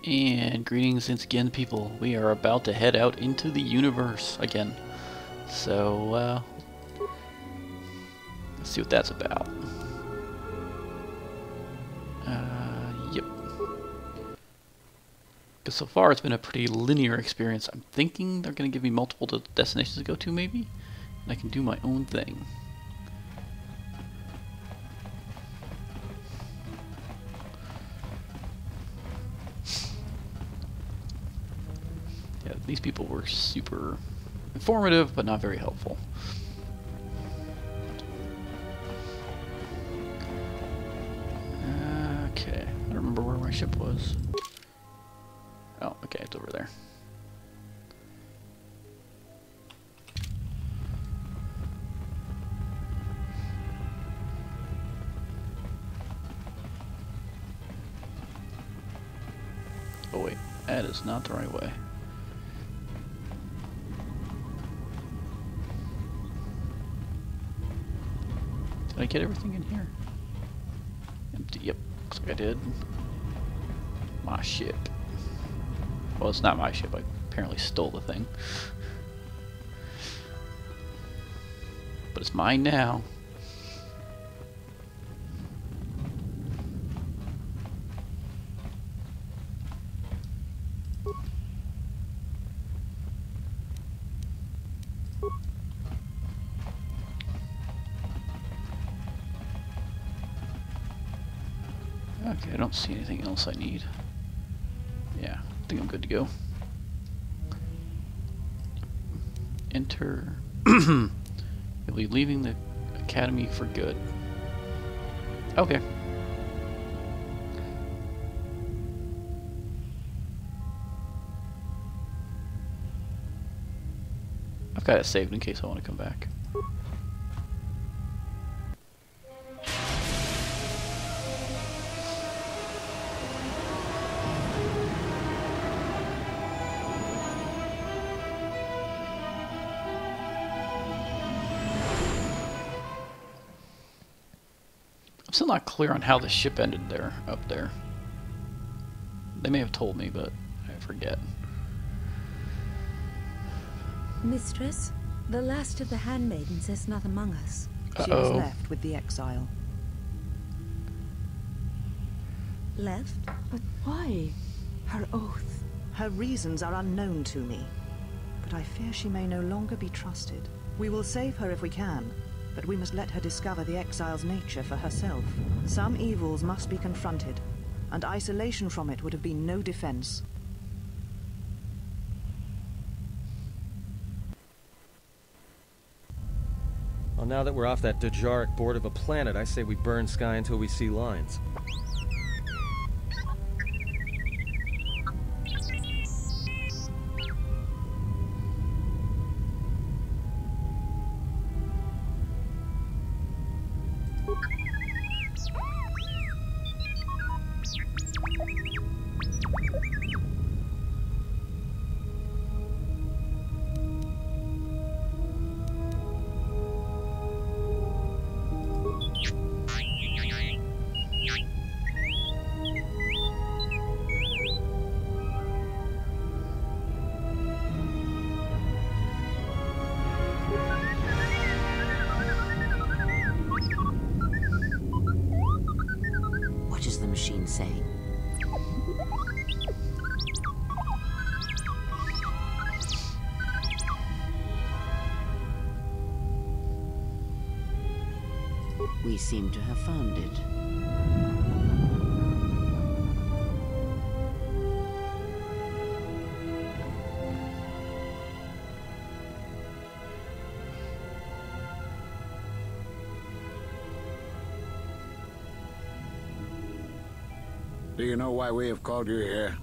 And greetings once again, people. We are about to head out into the universe again. So, let's see what that's about. Yep. Because so far it's been a pretty linear experience. I'm thinking they're going to give me multiple destinations to go to, maybe? And I can do my own thing. Yeah, these people were super informative, but not very helpful. Okay, I don't remember where my ship was. Oh, okay, it's over there. Oh wait, that is not the right way. Did I get everything in here? Empty, yep, looks like I did. My ship. Well, it's not my ship, I apparently stole the thing. But it's mine now. Okay, I don't see anything else I need. Yeah, I think I'm good to go. Enter. You'll be leaving the academy for good. Okay. I've got it saved in case I want to come back. I'm still not clear on how the ship ended there, up there. They may have told me, but I forget. Mistress, the last of the handmaidens is not among us. She was left with the exile. Left? But why? Her oath. Her reasons are unknown to me, but I fear she may no longer be trusted. We will save her if we can, but we must let her discover the exile's nature for herself. Some evils must be confronted, and isolation from it would have been no defense. Well, now that we're off that Dajaric board of a planet, I say we burn sky until we see lines. What is the machine saying? We seem to have found it. Do you know why we have called you here?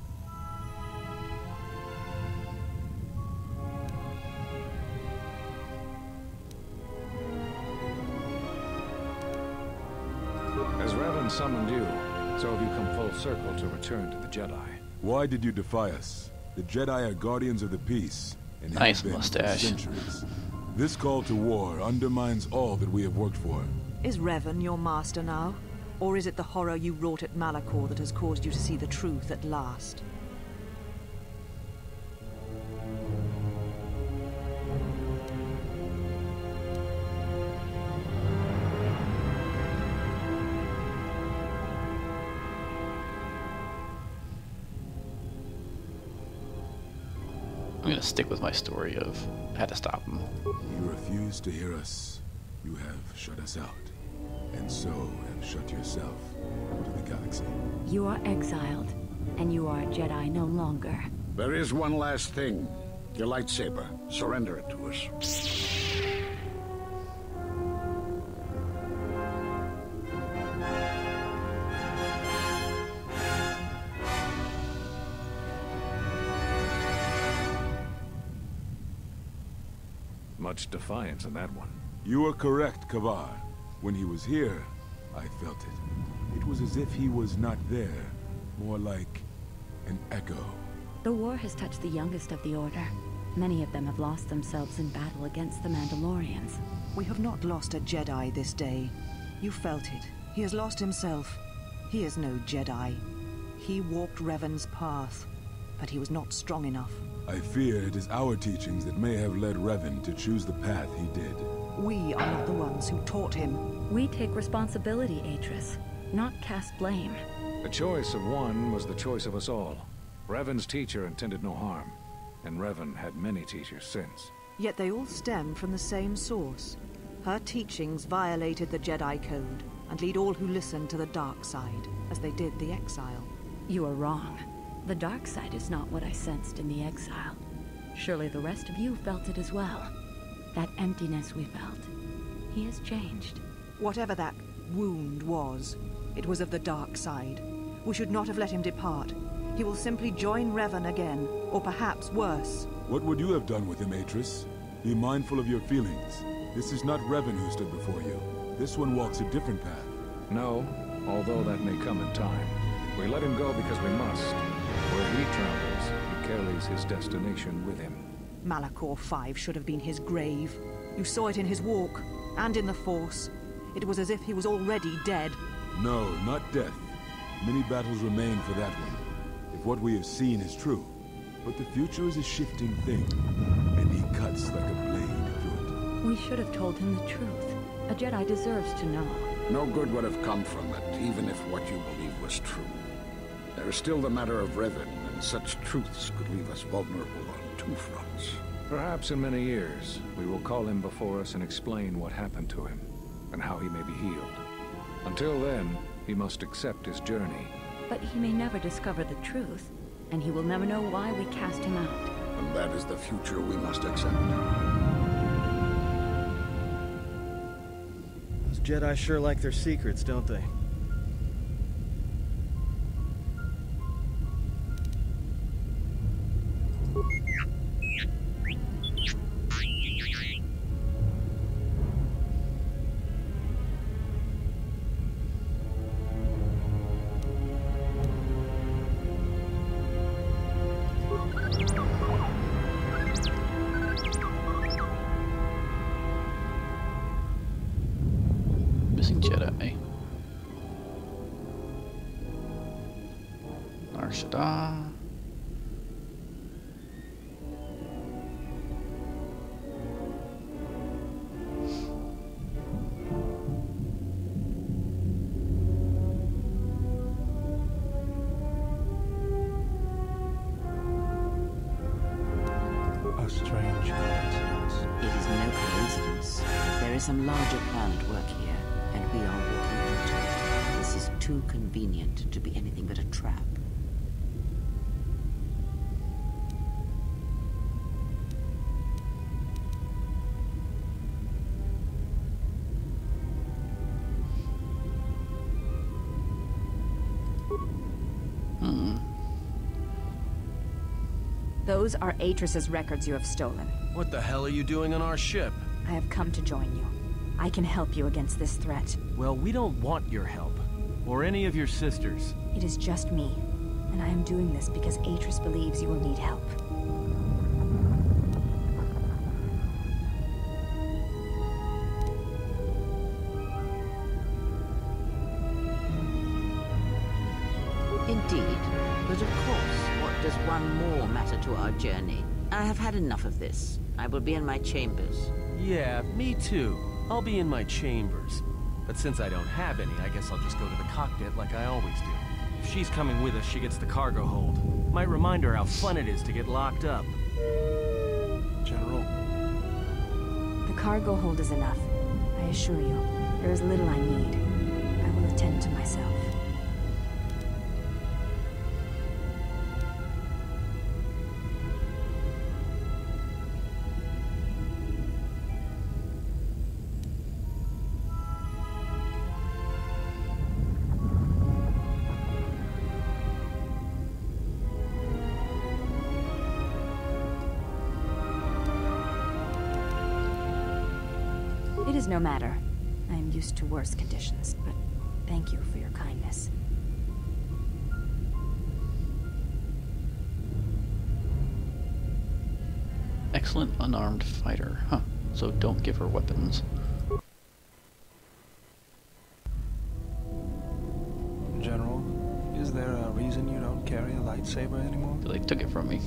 As Revan summoned you, so have you come full circle to return to the Jedi. Why did you defy us? The Jedi are guardians of the peace, and Nice have been for mustache. centuries. This call to war undermines all that we have worked for. Is Revan your master now? Or is it the horror you wrought at Malachor that has caused you to see the truth at last? I'm gonna stick with my story of I had to stop him. You refuse to hear us. You have shut us out. And so have shut yourself to the galaxy. You are exiled, and you are a Jedi no longer. There is one last thing. Your lightsaber. Surrender it to us. Much defiance in that one. You are correct, Kavar. When he was here, I felt it. It was as if he was not there. More like an echo. The war has touched the youngest of the Order. Many of them have lost themselves in battle against the Mandalorians. We have not lost a Jedi this day. You felt it. He has lost himself. He is no Jedi. He walked Revan's path, but he was not strong enough. I fear it is our teachings that may have led Revan to choose the path he did. We are not the ones who taught him. We take responsibility, Atris, not cast blame. The choice of one was the choice of us all. Revan's teacher intended no harm, and Revan had many teachers since. Yet they all stem from the same source. Her teachings violated the Jedi Code and lead all who listen to the dark side, as they did the exile. You are wrong. The dark side is not what I sensed in the exile. Surely the rest of you felt it as well. That emptiness we felt. He has changed. Whatever that wound was, it was of the dark side. We should not have let him depart. He will simply join Revan again, or perhaps worse. What would you have done with him, Atris? Be mindful of your feelings. This is not Revan who stood before you. This one walks a different path. No, although that may come in time. We let him go because we must. Where he travels, he carries his destination with him. Malachor 5 should have been his grave. You saw it in his walk, and in the Force. It was as if he was already dead. No, not death. Many battles remain for that one, if what we have seen is true. But the future is a shifting thing, and he cuts like a blade through it. We should have told him the truth. A Jedi deserves to know. No good would have come from it, even if what you believe was true. There is still the matter of Revan, and such truths could leave us vulnerable on two fronts. Perhaps in many years, we will call him before us and explain what happened to him, and how he may be healed. Until then, he must accept his journey. But he may never discover the truth, and he will never know why we cast him out. And that is the future we must accept. Those Jedi sure like their secrets, don't they? Missing Jedi. Nar Shaddaa. A strange coincidence. It is no coincidence. There is some larger plan at work here, and we are walking into it. This is too convenient to be anything but a trap. Those are Atris's records you have stolen. What the hell are you doing on our ship? I have come to join you. I can help you against this threat. Well, we don't want your help. Or any of your sisters. It is just me. And I am doing this because Atris believes you will need help. Indeed. But of course, what does one more matter to our journey? I have had enough of this. I will be in my chambers. Yeah, me too. I'll be in my chambers. But since I don't have any, I guess I'll just go to the cockpit like I always do. If she's coming with us, she gets the cargo hold. Might remind her how fun it is to get locked up. General. The cargo hold is enough. I assure you, there is little I need. I will attend to myself. It is no matter. I am used to worse conditions, but thank you for your kindness. Excellent unarmed fighter. Huh. So don't give her weapons. General, is there a reason you don't carry a lightsaber anymore? They took it from me.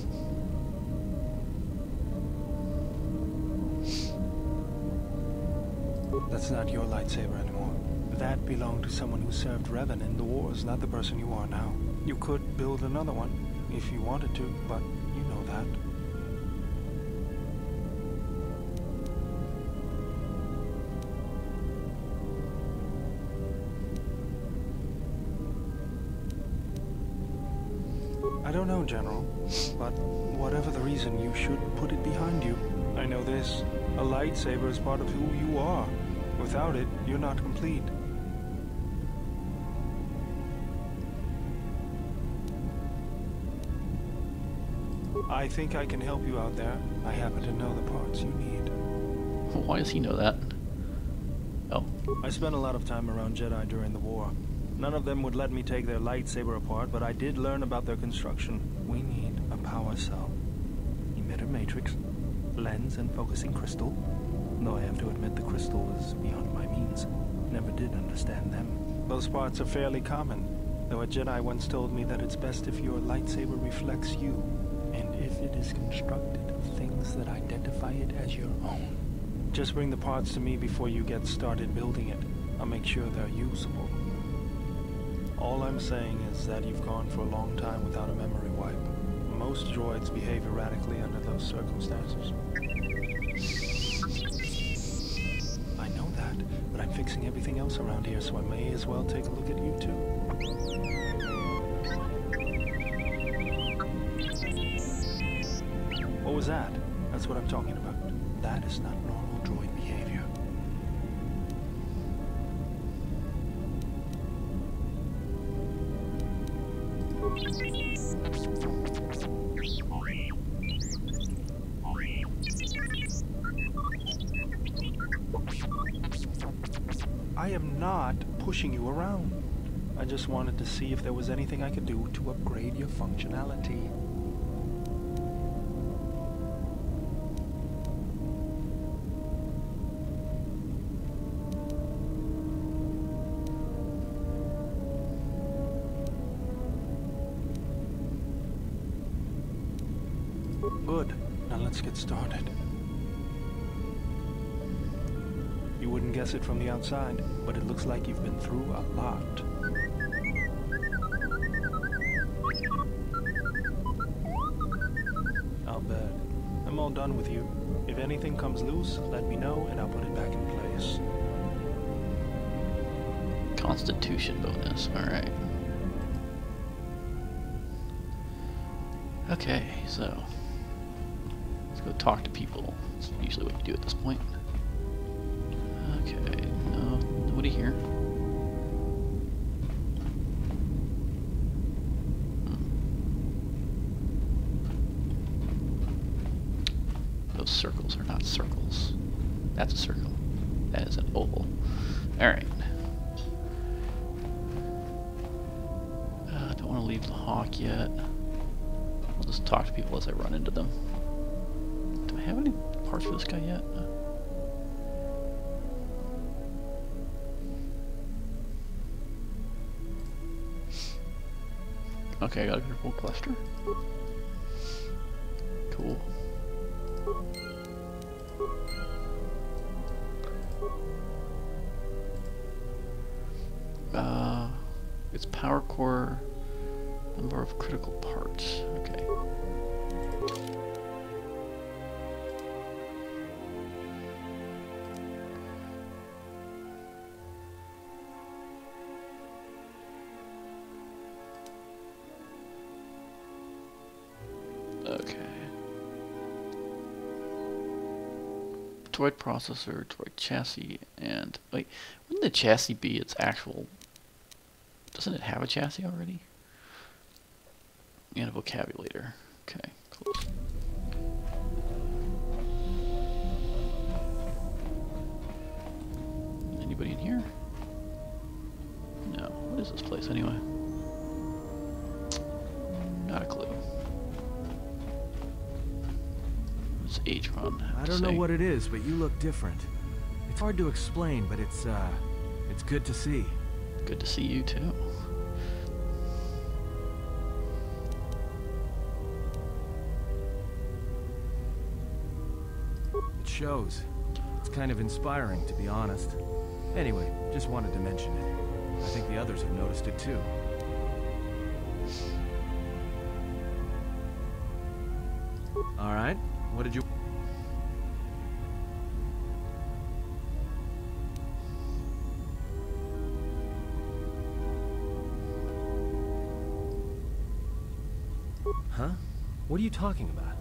That's not your lightsaber anymore. That belonged to someone who served Revan in the wars, not the person you are now. You could build another one, if you wanted to, but you know that. I don't know, General, but whatever the reason, you should put it behind you. I know this. A lightsaber is part of who you are. Without it, you're not complete. I think I can help you out there. I happen to know the parts you need. Why does he know that? Oh. I spent a lot of time around Jedi during the war. None of them would let me take their lightsaber apart, but I did learn about their construction. We need a power cell, emitter matrix, lens and focusing crystal. Though I have to admit the crystal is beyond my means. Never did understand them. Those parts are fairly common, though a Jedi once told me that it's best if your lightsaber reflects you, and if it is constructed of things that identify it as your own. Just bring the parts to me before you get started building it. I'll make sure they're usable. All I'm saying is that you've gone for a long time without a memory wipe. Most droids behave erratically under those circumstances. I know that, but I'm fixing everything else around here, so I may as well take a look at you too. What was that? That's what I'm talking about. That is not normal droid behavior. I am not pushing you around. I just wanted to see if there was anything I could do to upgrade your functionality. Good. Now let's get started. You wouldn't guess it from the outside, but it looks like you've been through a lot. I'll bet. I'm all done with you. If anything comes loose, let me know and I'll put it back in place. Constitution bonus. Alright. Okay, so let's go talk to people. That's usually what you do at this point. Okay, no, nobody here. Those circles are not circles. That's a circle. That is an oval. Alright. Don't want to leave the hawk yet. I'll just talk to people as I run into them. Do I have any parts for this guy yet? Okay, I got a critical cluster. Cool. It's power core, number of critical parts. Okay. Okay. Droid processor, droid chassis, and wait, wouldn't the chassis be its actual? Doesn't it have a chassis already? And a vocabulator. Okay, close. Anybody in here? No. What is this place anyway? Not a clue. It's H-Run. I don't know what it is, but you look different. It's hard to explain, but it's good to see. Good to see you too. It shows. It's kind of inspiring, to be honest. Anyway, just wanted to mention it. I think the others have noticed it too. All right, what did you... Huh? What are you talking about?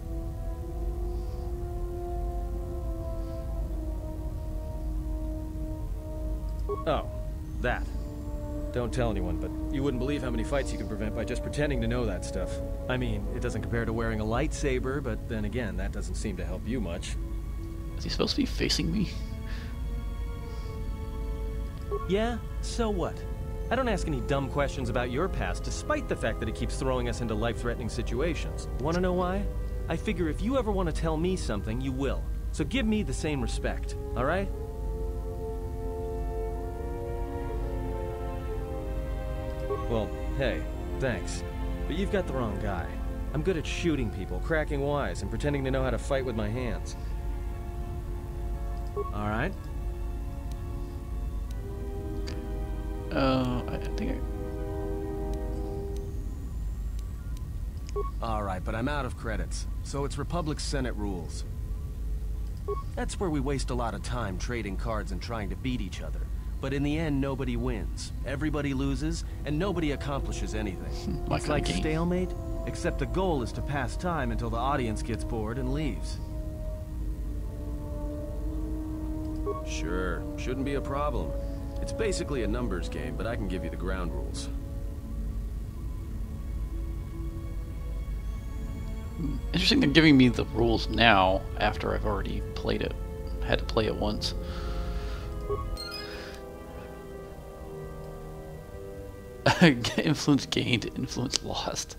Oh, that. Don't tell anyone, but you wouldn't believe how many fights you can prevent by just pretending to know that stuff. I mean, it doesn't compare to wearing a lightsaber, but then again, that doesn't seem to help you much. Is he supposed to be facing me? Yeah? So what? I don't ask any dumb questions about your past, despite the fact that it keeps throwing us into life-threatening situations. Want to know why? I figure if you ever want to tell me something, you will. So give me the same respect, all right? Well, hey, thanks. But you've got the wrong guy. I'm good at shooting people, cracking wise, and pretending to know how to fight with my hands. All right? I think All right, but I'm out of credits, so it's Republic Senate rules. That's where we waste a lot of time trading cards and trying to beat each other. But in the end, nobody wins. Everybody loses, and nobody accomplishes anything. It's like stalemate, except the goal is to pass time until the audience gets bored and leaves. Sure, shouldn't be a problem. It's basically a numbers game, but I can give you the ground rules. Interesting they're giving me the rules now after I've already played it. Had to play it once. Influence gained, influence lost.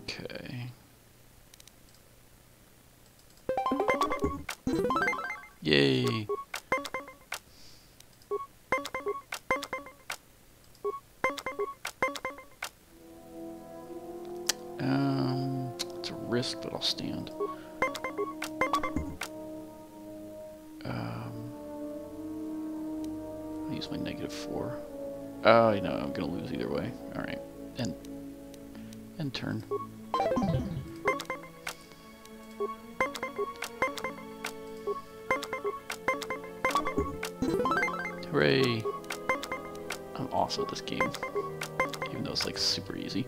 Okay. Yay. It's a risk, but I'll stand. I'll use my -4. Oh, you know, I'm gonna lose either way. Alright. End turn. Hooray! I'm awesome at this game, even though it's like super easy.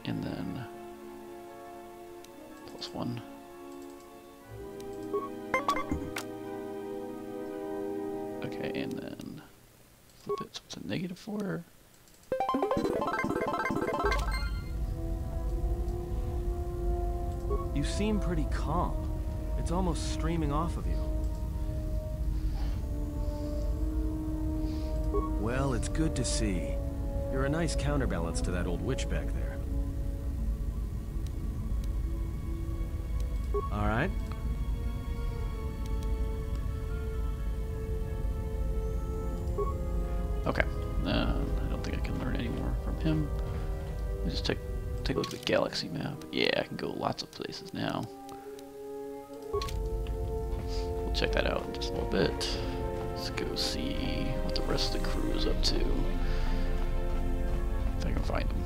And then +1. Okay, and then flip it, so it's a -4. You seem pretty calm. It's almost streaming off of you. Well, it's good to see. You're a nice counterbalance to that old witch back there. All right. Okay. I don't think I can learn any more from him. Let me just take a look at the galaxy map. Yeah, I can go lots of places now. We'll check that out in just a little bit. Let's go see what the rest of the crew is up to. If I can find them.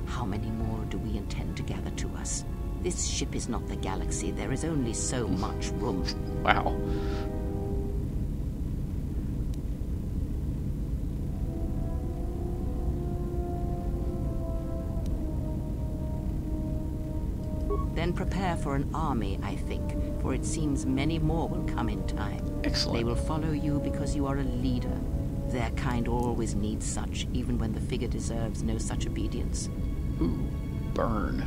How many more do we intend to gather to us? This ship is not the galaxy. There is only so much room. Wow. Then prepare for an army, I think, for it seems many more will come in time. Excellent. They will follow you because you are a leader. Their kind always needs such, even when the figure deserves no such obedience. Ooh, burn.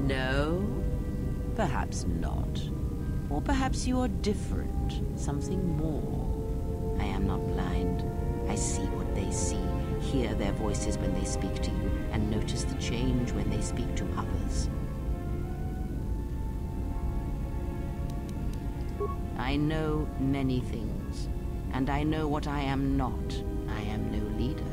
No? Perhaps not. Or perhaps you are different. Something more. I am not blind. I see what they see, hear their voices when they speak to you, and notice the change when they speak to others. I know many things, and I know what I am not. I am no leader.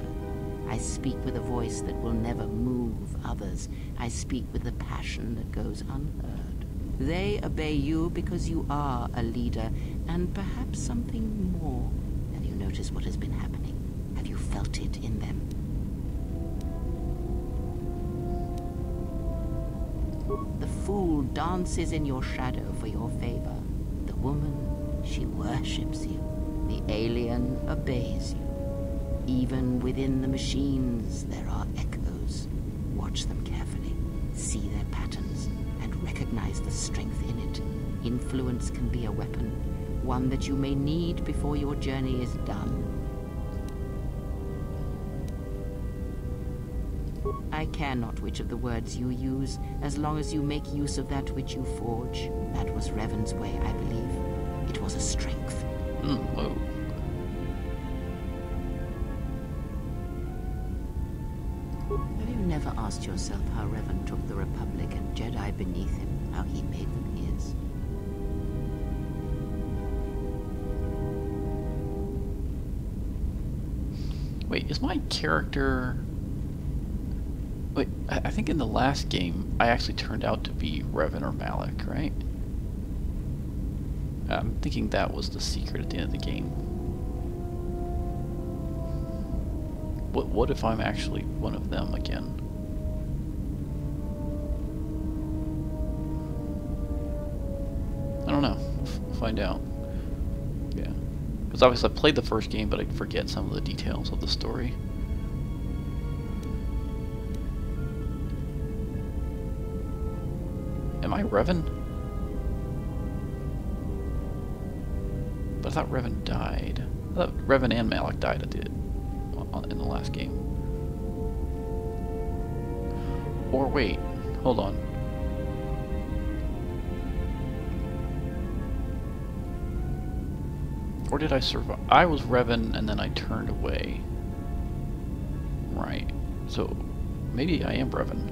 I speak with a voice that will never move others. I speak with a passion that goes unheard. They obey you because you are a leader, and perhaps something more. Have you noticed what has been happening? Have you felt it in them? The fool dances in your shadow for your favor. The woman, she worships you. The alien obeys you. Even within the machines, there are echoes. Watch them carefully. See their patterns, and recognize the strength in it. Influence can be a weapon, one that you may need before your journey is done. I care not which of the words you use, as long as you make use of that which you forge. That was Revan's way, I believe. It was a strength. Whoa. Have you never asked yourself how Revan took the Republic and Jedi beneath him, how he made them his? Wait, is my character... Wait, I think in the last game, I actually turned out to be Revan or Malak, right? I'm thinking that was the secret at the end of the game. What if I'm actually one of them again? I don't know. We'll find out. Yeah. Because obviously I played the first game, but I forget some of the details of the story. Am I Revan? But I thought Revan died. I thought Revan and Malak died in the last game. Or wait, hold on. Or did I survive? I was Revan and then I turned away. Right. So maybe I am Revan.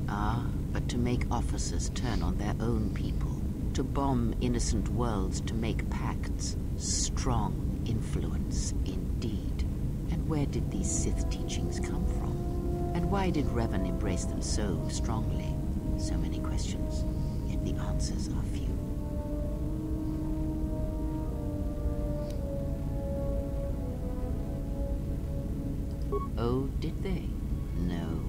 Ah, but to make officers turn on their own people, to bomb innocent worlds, to make pacts. Strong influence, indeed. And where did these Sith teachings come from? And why did Revan embrace them so strongly? So many questions, yet the answers are few. Oh, did they? No.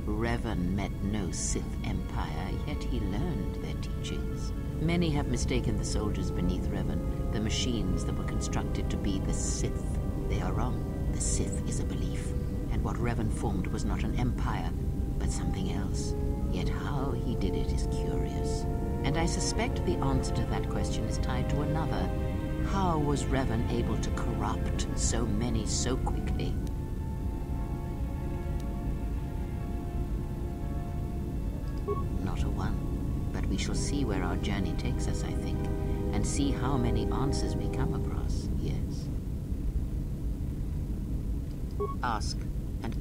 Revan met no Sith empire, yet he learned their teachings. Many have mistaken the soldiers beneath Revan, the machines that were constructed to be the Sith. They are wrong. The Sith is a belief, and what Revan formed was not an empire, but something else. Yet how he did it is curious. And I suspect the answer to that question is tied to another. How was Revan able to corrupt so many so quickly? Not a one. But we shall see where our journey takes us, I think, and see how many answers we come across, yes. Ask, and...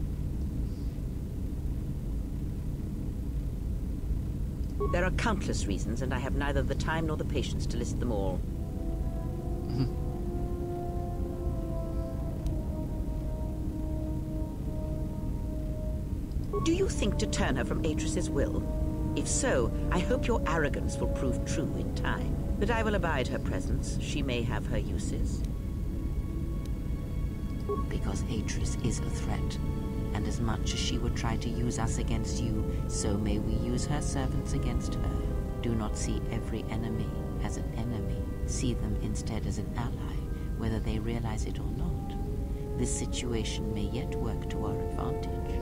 There are countless reasons, and I have neither the time nor the patience to list them all. Do you think to turn her from Atris's will? If so, I hope your arrogance will prove true in time. But I will abide her presence. She may have her uses. Because Atris is a threat. And as much as she would try to use us against you, so may we use her servants against her. Do not see every enemy as an enemy. See them instead as an ally, whether they realize it or not. This situation may yet work to our advantage.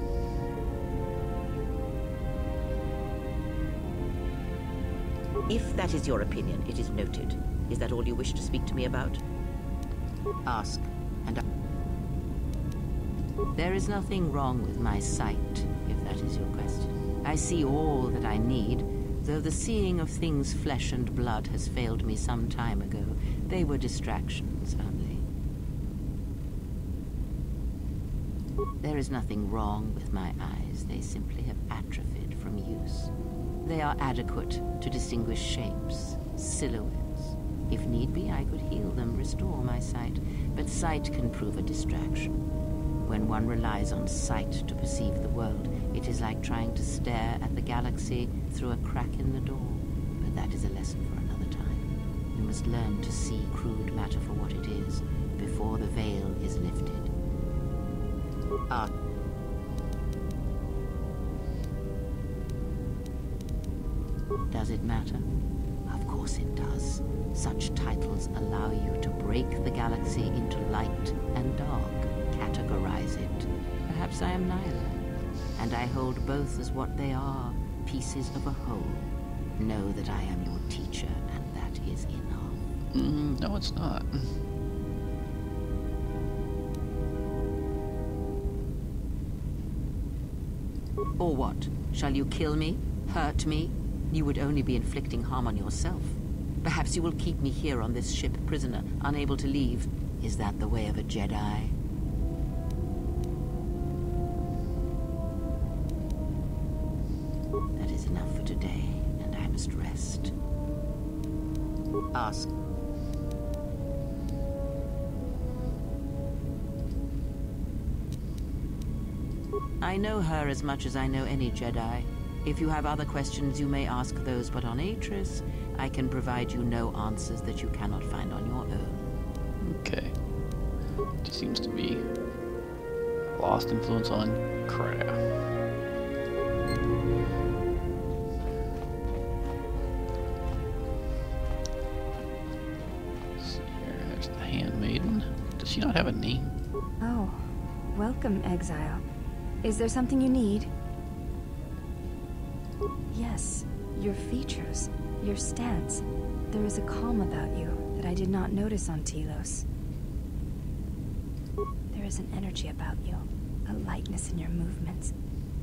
If that is your opinion, it is noted. Is that all you wish to speak to me about? Ask, and there is nothing wrong with my sight, if that is your question. I see all that I need, though the seeing of things flesh and blood has failed me some time ago. They were distractions only. There is nothing wrong with my eyes. They simply have atrophied from use. They are adequate to distinguish shapes, silhouettes. If need be, I could heal them, restore my sight. But sight can prove a distraction. When one relies on sight to perceive the world, it is like trying to stare at the galaxy through a crack in the door. But that is a lesson for another time. You must learn to see crude matter for what it is, before the veil is lifted. Does it matter? Of course it does. Such titles allow you to break the galaxy into light and dark, categorize it. Perhaps I am neither, and I hold both as what they are, pieces of a whole. Know that I am your teacher, and that is enough. No, it's not. Or what? Shall you kill me? Hurt me? You would only be inflicting harm on yourself. Perhaps you will keep me here on this ship prisoner, unable to leave. Is that the way of a Jedi? That is enough for today, and I must rest. Ask. I know her as much as I know any Jedi. If you have other questions, you may ask those, but on Atris, I can provide you no answers that you cannot find on your own. Okay. Just seems to be lost influence on Kra. See here, there's the handmaiden. Does she not have a name? Oh, welcome, exile. Is there something you need? Yes, your features, your stance. There is a calm about you that I did not notice on Telos. There is an energy about you, a lightness in your movements.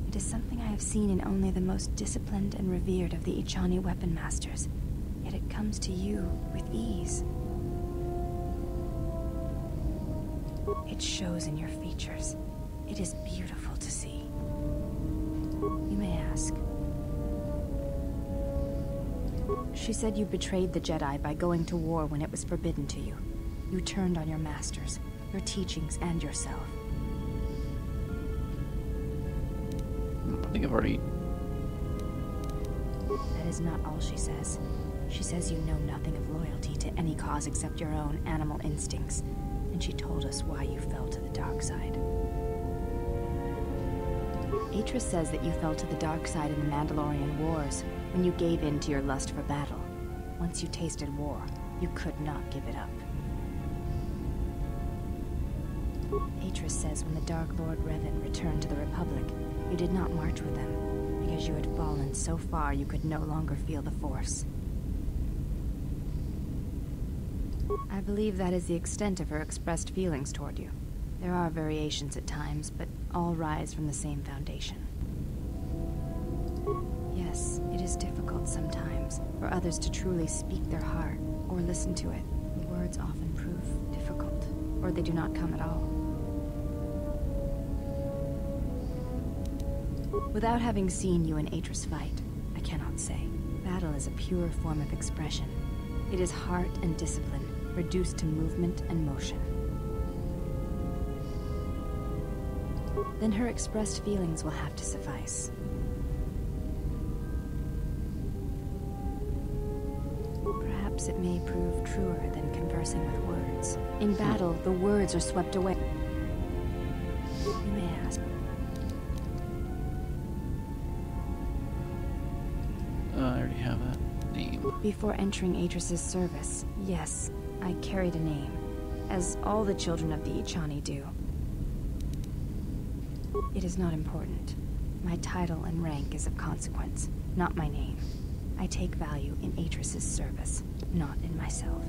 It is something I have seen in only the most disciplined and revered of the Ichani weapon masters. Yet it comes to you with ease. It shows in your features. It is beautiful to see. You may ask. She said you betrayed the Jedi by going to war when it was forbidden to you. You turned on your masters, your teachings, and yourself. I think I've already... That is not all she says. She says you know nothing of loyalty to any cause except your own animal instincts. And she told us why you fell to the dark side. Atris says that you fell to the dark side in the Mandalorian Wars, when you gave in to your lust for battle. Once you tasted war, you could not give it up. Atris says when the Dark Lord Revan returned to the Republic, you did not march with them, because you had fallen so far you could no longer feel the Force. I believe that is the extent of her expressed feelings toward you. There are variations at times, but all rise from the same foundation. Yes, it is difficult sometimes for others to truly speak their heart or listen to it. The words often prove difficult, or they do not come at all. Without having seen you and Atris fight, I cannot say. Battle is a pure form of expression. It is heart and discipline, reduced to movement and motion. Then her expressed feelings will have to suffice. Perhaps it may prove truer than conversing with words. In battle, the words are swept away. You may ask. I already have that name. Before entering Atris's service, yes, I carried a name, as all the children of the Ichani do. It is not important. My title and rank is of consequence, not my name. I take value in Atris's service, not in myself.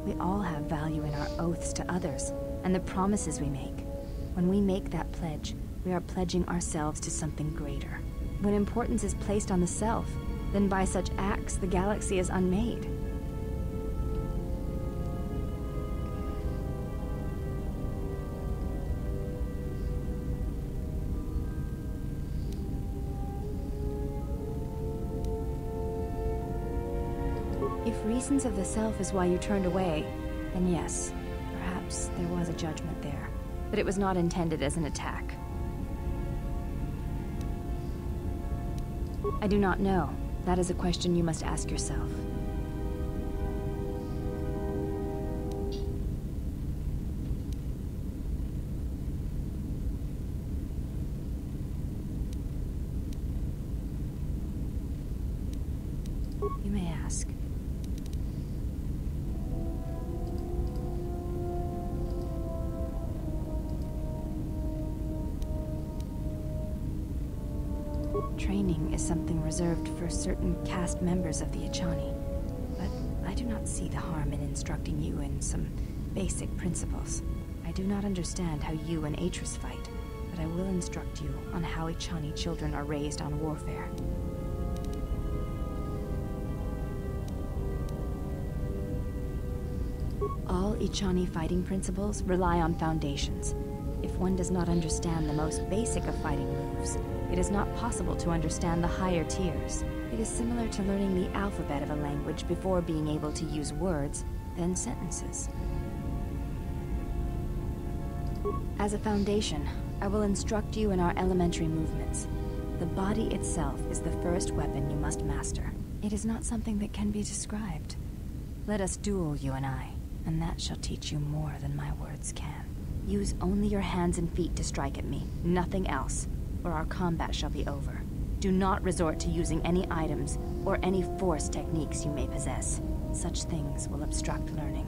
We all have value in our oaths to others, and the promises we make. When we make that pledge, we are pledging ourselves to something greater. When importance is placed on the self, then by such acts, the galaxy is unmade. If reasons of the self is why you turned away, then yes, perhaps there was a judgment there. But it was not intended as an attack. I do not know. That is a question you must ask yourself. You may ask. Training is something reserved for certain caste members of the Ichani, but I do not see the harm in instructing you in some basic principles. I do not understand how you and Atris fight, but I will instruct you on how Ichani children are raised on warfare. All Ichani fighting principles rely on foundations. If one does not understand the most basic of fighting moves, it is not possible to understand the higher tiers. It is similar to learning the alphabet of a language before being able to use words, then sentences. As a foundation, I will instruct you in our elementary movements. The body itself is the first weapon you must master. It is not something that can be described. Let us duel, you and I, and that shall teach you more than my words can. Use only your hands and feet to strike at me, nothing else, or our combat shall be over. Do not resort to using any items or any force techniques you may possess. Such things will obstruct learning.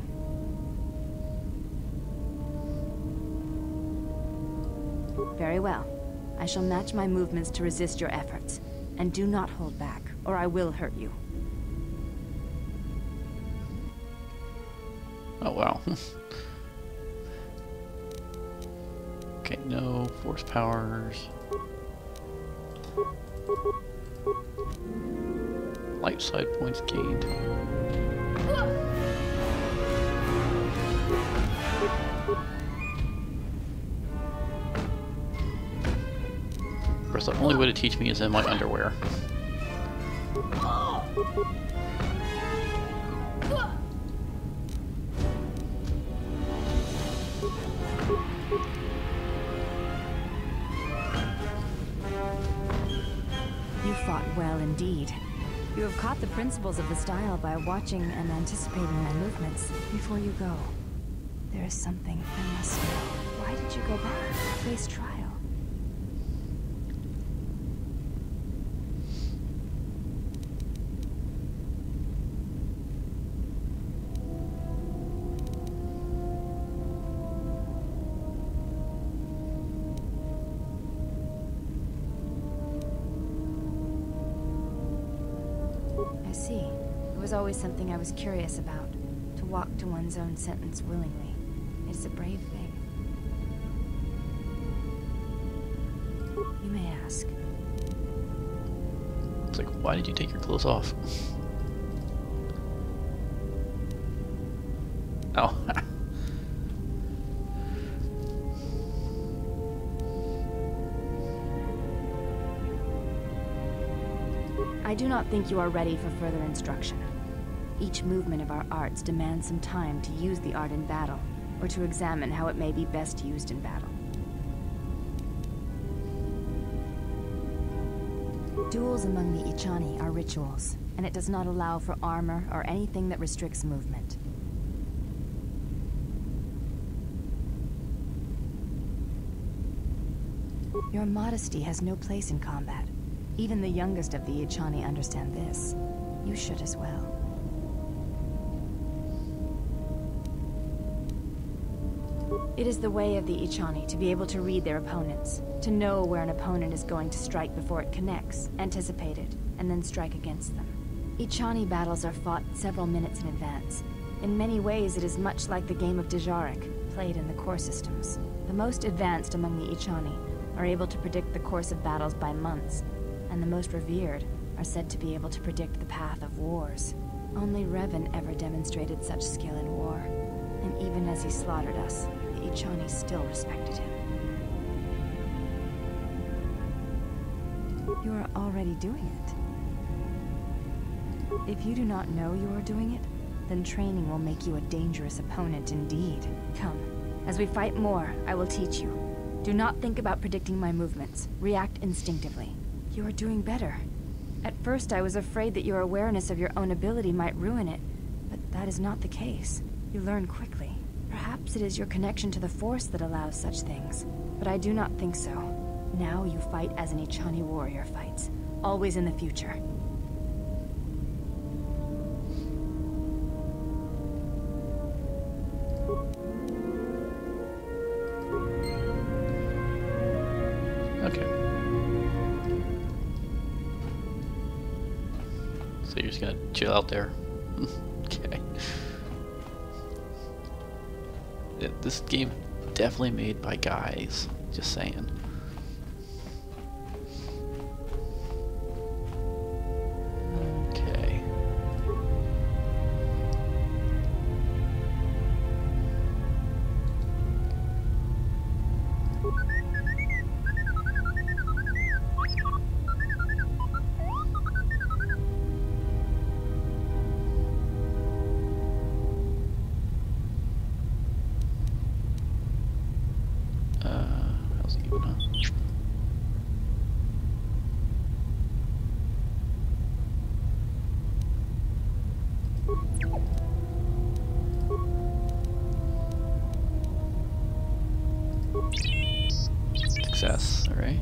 Very well. I shall match my movements to resist your efforts. And do not hold back, or I will hurt you. Oh, wow. Okay, no force powers. Light side points gained. Of course, the only way to teach me is in my underwear. You fought well indeed. You have caught the principles of the style by watching and anticipating my movements. Before you go, there is something I must know. Why did you go back to face trial? I see. It was always something I was curious about. To walk to one's own sentence willingly. It's a brave thing. You may ask. It's like, why did you take your clothes off? Oh. I do not think you are ready for further instruction. Each movement of our arts demands some time to use the art in battle, or to examine how it may be best used in battle. Duels among the Ichani are rituals, and it does not allow for armor or anything that restricts movement. Your modesty has no place in combat. Even the youngest of the Ichani understand this. You should as well. It is the way of the Ichani to be able to read their opponents, to know where an opponent is going to strike before it connects, anticipate it, and then strike against them. Ichani battles are fought several minutes in advance. In many ways, it is much like the game of Dejarik, played in the core systems. The most advanced among the Ichani are able to predict the course of battles by months, and the most revered are said to be able to predict the path of wars. Only Revan ever demonstrated such skill in war, and even as he slaughtered us, the Ichani still respected him. You are already doing it. If you do not know you are doing it, then training will make you a dangerous opponent indeed. Come, as we fight more, I will teach you. Do not think about predicting my movements. React instinctively. You are doing better. At first, I was afraid that your awareness of your own ability might ruin it, but that is not the case. You learn quickly. Perhaps it is your connection to the Force that allows such things, but I do not think so. Now you fight as an Ichani warrior fights, always in the future. Okay. So you're just gonna chill out there? Okay. This game definitely made by guys, just saying. Okay. How's it even up? Success, alright.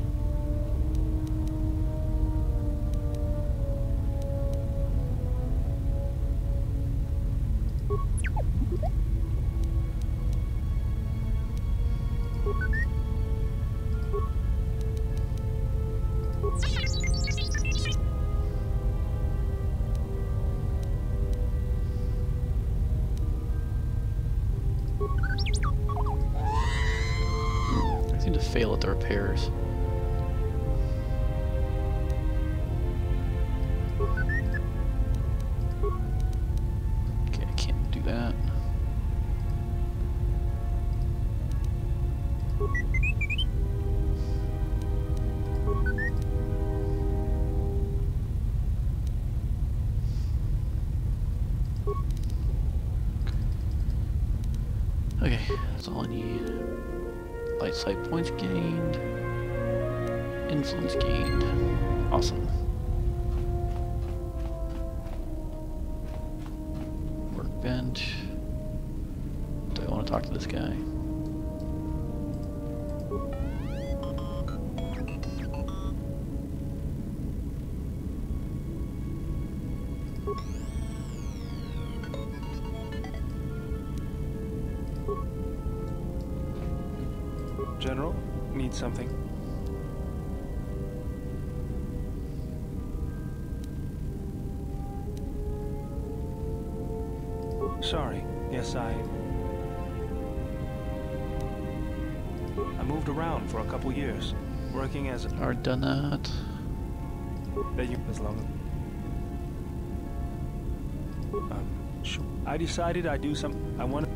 I seem to fail at the repairs. Okay, I can't do that. Okay, that's all I need. Light sight points gained. Influence gained. Awesome. Workbench. Do I want to talk to this guy? General, need something? Sorry. Yes, I moved around for a couple years, working as a... Already done that. That you as long as... sure. I decided I'd do some... I want to...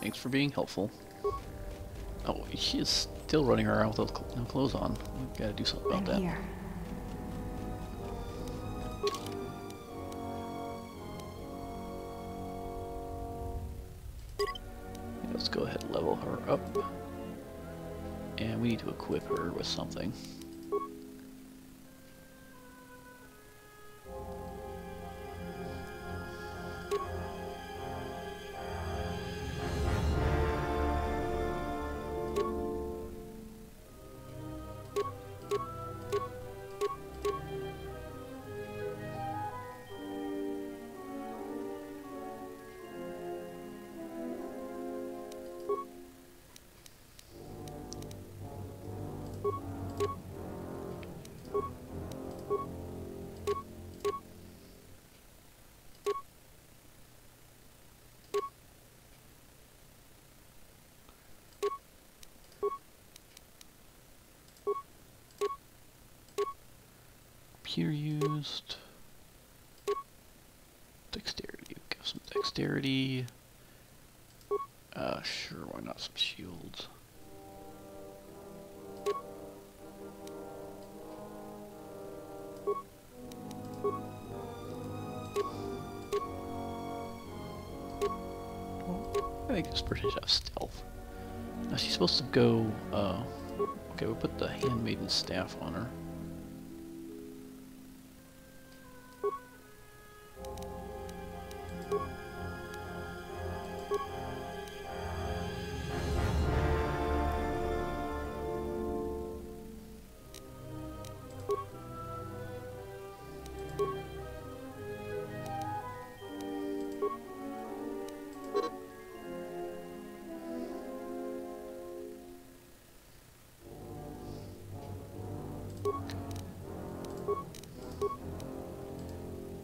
Thanks for being helpful. Oh, she is still running around with no clothes on. We've got to do something about that. Here. Yeah, let's go ahead and level her up. And we need to equip her with something. Here used dexterity. Give some dexterity. Sure, why not some shields? I think this person should have stealth. Now she's supposed to go. Okay, we'll put the handmaiden staff on her.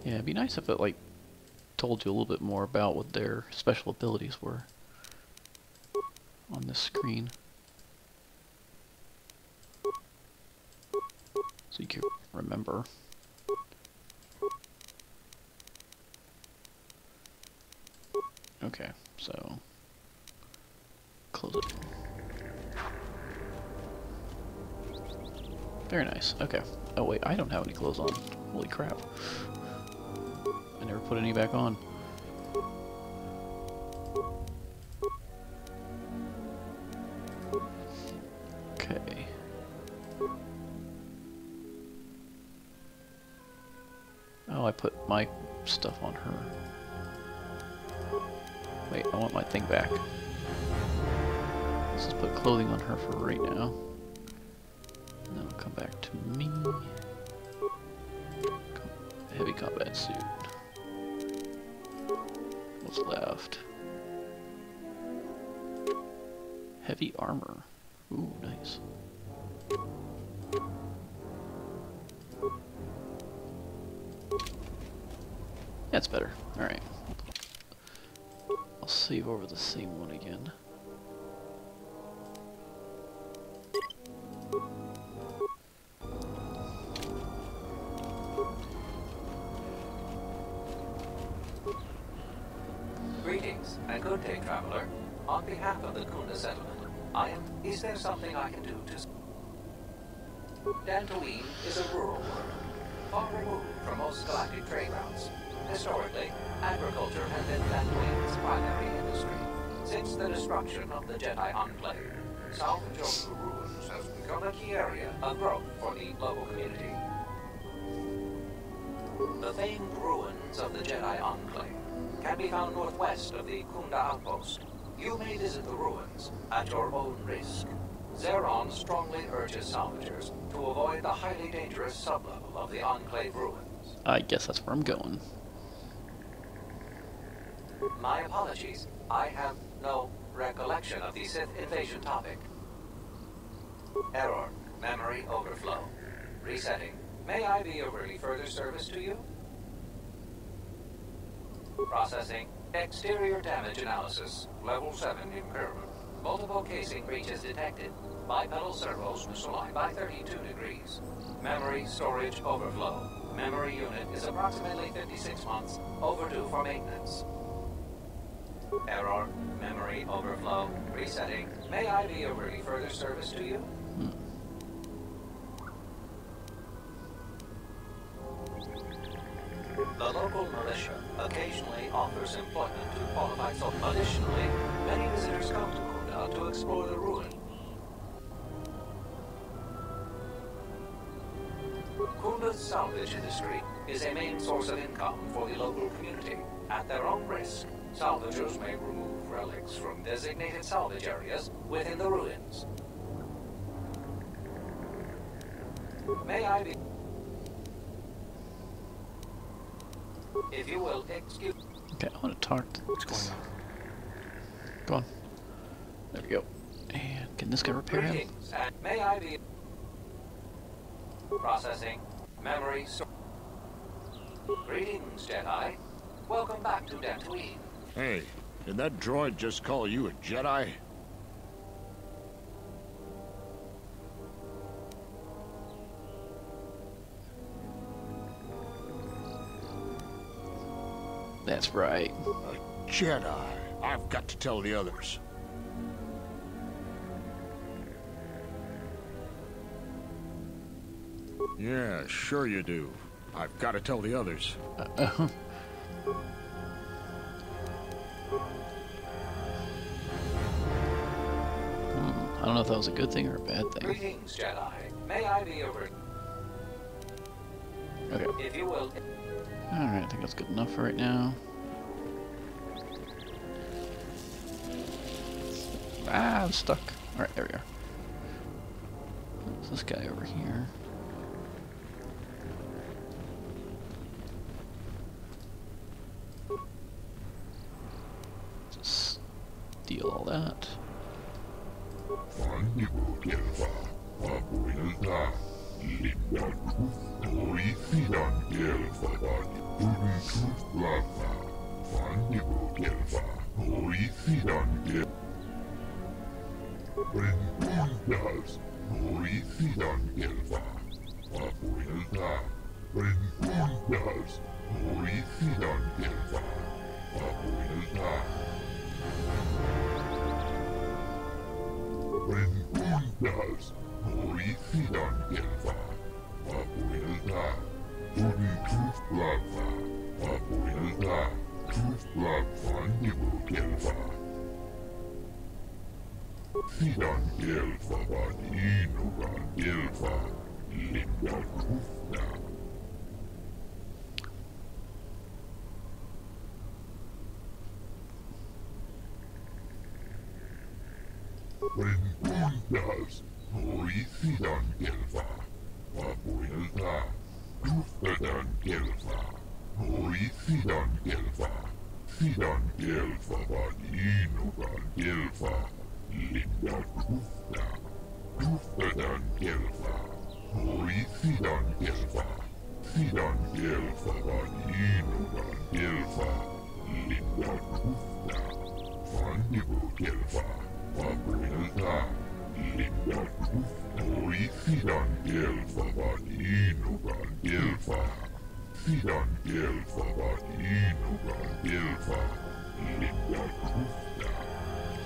Yeah, it'd be nice if it, like, told you a little bit more about what their special abilities were on this screen. So you can remember. Okay, so close it. Very nice. Okay. Oh wait, I don't have any clothes on. Holy crap. I never put any back on. Okay. Oh, I put my stuff on her. Wait, I want my thing back. Let's just put clothing on her for right now. And then it'll come back to me. Heavy combat suit. What's left? Heavy armor. Ooh, nice. That's better. Alright. I'll save over the same one again. Greetings, and good day, traveler. On behalf of the Kunda settlement, is there something I can do to... Dantooine is a rural world, far removed from most galactic trade routes. Historically, agriculture has been Dantooine's primary industry. Since the destruction of the Jedi Enclave, salvage of the ruins has become a key area of growth for the local community. The famed ruins of the Jedi Enclave can be found northwest of the Kunda outpost. You may visit the ruins at your own risk. Zeron strongly urges salvagers to avoid the highly dangerous sublevel of the Enclave ruins. I guess that's where I'm going. My apologies. I have no recollection of the Sith invasion topic. Error. Memory overflow. Resetting. May I be of any further service to you? Processing. Exterior damage analysis. Level 7 impairment. Multiple casing breaches detected. Bipedal servos misaligned by 32 degrees. Memory storage overflow. Memory unit is approximately 56 months overdue for maintenance. Error, memory overflow, resetting. May I be of any further service to you? The local militia occasionally offers employment to qualified soldiers. Additionally, many visitors come to Kunda to explore the ruins. Kunda's salvage industry is a main source of income for the local community. At their own risk, salvagers may remove relics from designated salvage areas within the ruins. May I be... If you will, excuse... Okay, I want to talk to... What's going on? Go on. There we go. And can this guy repair him? Greetings, and may I be... Processing. Memory... Greetings, Jedi. Welcome back to Dantooine. Hey, did that droid just call you a Jedi? That's right. A Jedi. I've got to tell the others. Yeah, sure you do. I've got to tell the others. I don't know if that was a good thing or a bad thing. Greetings, Jedi. May I be over... Okay. If you will... Alright, I think that's good enough for right now. Ah, I'm stuck. Alright, there we are. There's this guy over here. Just steal all that.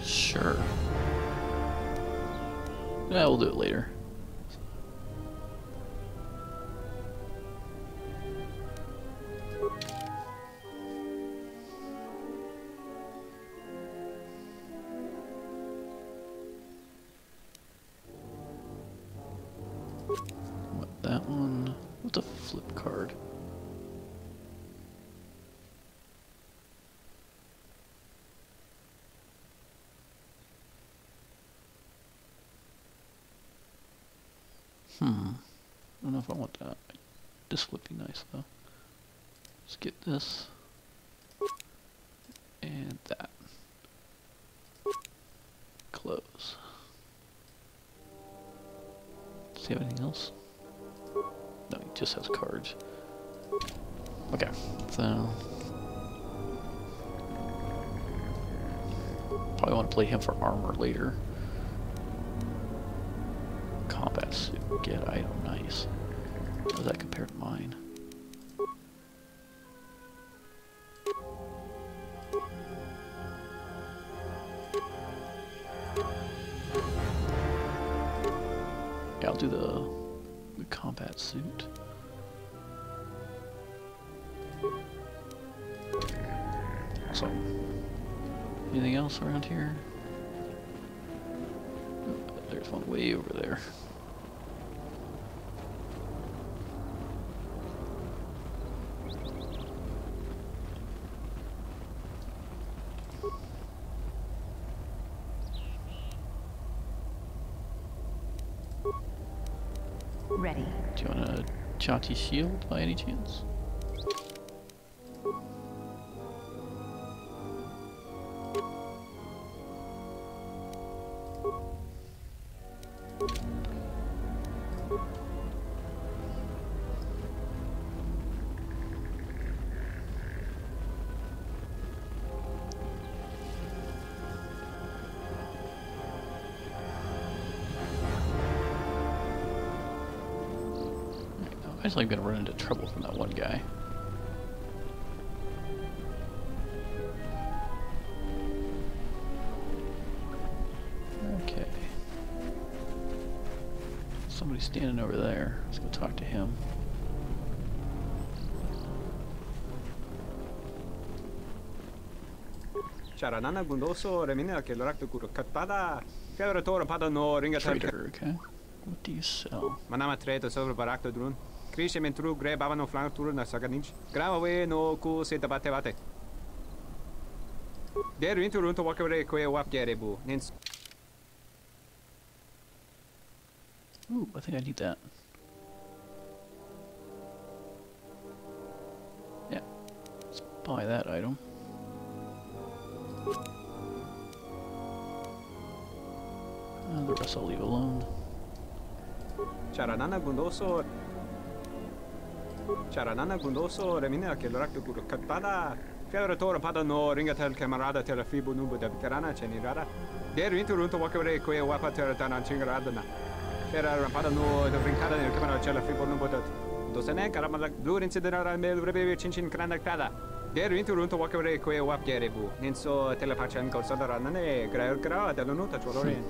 Sure. Yeah, we'll do it later. What, that one? What's a flip card? I don't know if I want that. This would be nice though. Let's get this. And that. Close. Does he have anything else? No, he just has cards. Okay, so... probably want to play him for armor later. Combat suit, get item, nice. How does that compare to mine? do the combat suit. So, anything else around here? Oh, there's one way over there. Ready. Do you want a Chachi shield by any chance? Actually, I'm gonna run into trouble from that one guy. Okay. Somebody's standing over there. Let's go talk to him. Charanana gundoso remina ke lorak guru katpada. Fevrator pada no ringa Trader, okay. What do you sell? Manama trade sobre barakto drun. Krishe mentru gre baba no flank tour na saganich. Grava we no ku se tabate bate. Der into run to walk away ko wap gerebu. Nins. Ooh, I think I need that. Yeah. Let's buy that item. The rest I'll leave alone. Charanana gundoso. Charanana gundoso remina ke lorak guru katpada. Fevrator pada no ringa tel camarada tel fibu nubu de veterana cenirada. Der into run to walk away ko wapa teratana chingaradana. Era pada no de brincada nel camera tel fibu nubu de. Dosene caramala blue incidera mel rebe chinchin cranactada. Der into run to walk away ko wap gerebu. Ninso telepachan corsadana ne gra delonuta cholorin.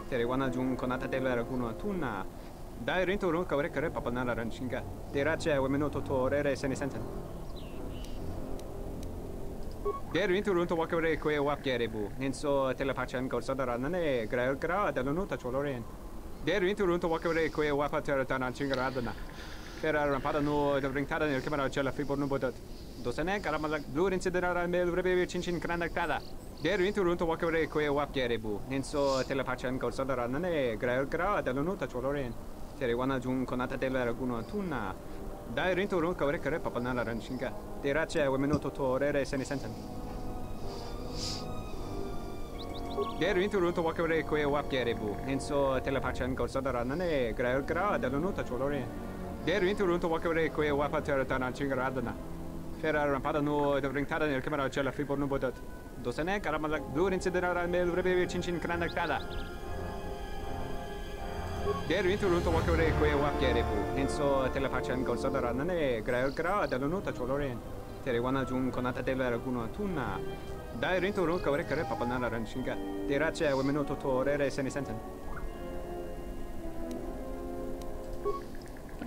Terewana jun konata della kuno tunna. Dai rinto run kavre kare papanala ranchinga. Terace wemenoto to rere seni senten. Der rinto run to walk away ko wap gerebu. Ninso telepachan corsadara nane gra delonuta cholorin. Der rinto run to walk away ko wap teratana chingaradana. Era pada no de brincada nel camera cella fibo no bodat. Dosene caramala blue incidera mel rebe chinchin cranactada. Der into run to walk away ko wap gerebu. Ninso telepachan corsadara nane gra delonuta cholorin. Terewana jun konata della kuno tunna. Dai rinto run kavre kare papanala ranchinga. Terace wemenoto to rere seni senten. Der rinto run to walk away ko wap gerebu. Ninso telepachan corsadara nane gra delonuta cholorin. Der into run to walk away ko wap teratana chingaradana. Era pada no de brincada nel camera cella fibo no bodat. Dosene caramala blue incidera mel rebe chinchin cranactada. Der into run to walk away ko wap gerebu. Ninso telepachan corsadara nane gra delonuta cholorin. Terewana jun konata della kuno tunna. Dai rinto run kavre kare papanala ranchinga. Terace wemenoto to rere seni senten.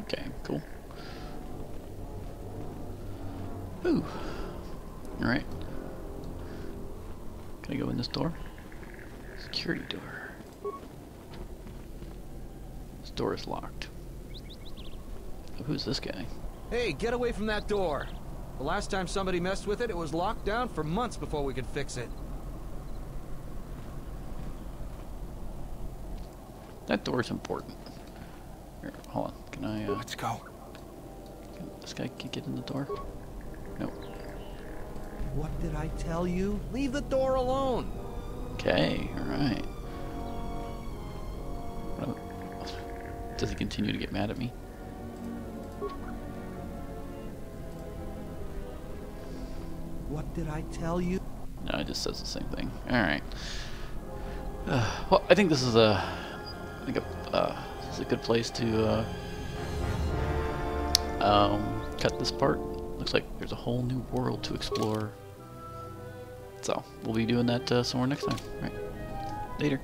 Okay, cool. Ooh. Alright. Can I go in this door? Security door. This door is locked. Oh, who's this guy? Hey, get away from that door! The last time somebody messed with it, it was locked down for months before we could fix it. That door is important. Here, hold on. Can I, Let's go. Can this guy can get in the door? Nope. What did I tell you? Leave the door alone! Okay, alright. Does he continue to get mad at me? What did I tell you? No, it just says the same thing. Alright. Well, I think this is a... this is a good place to cut this part. Looks like there's a whole new world to explore. So, we'll be doing that some more next time. Right. Later.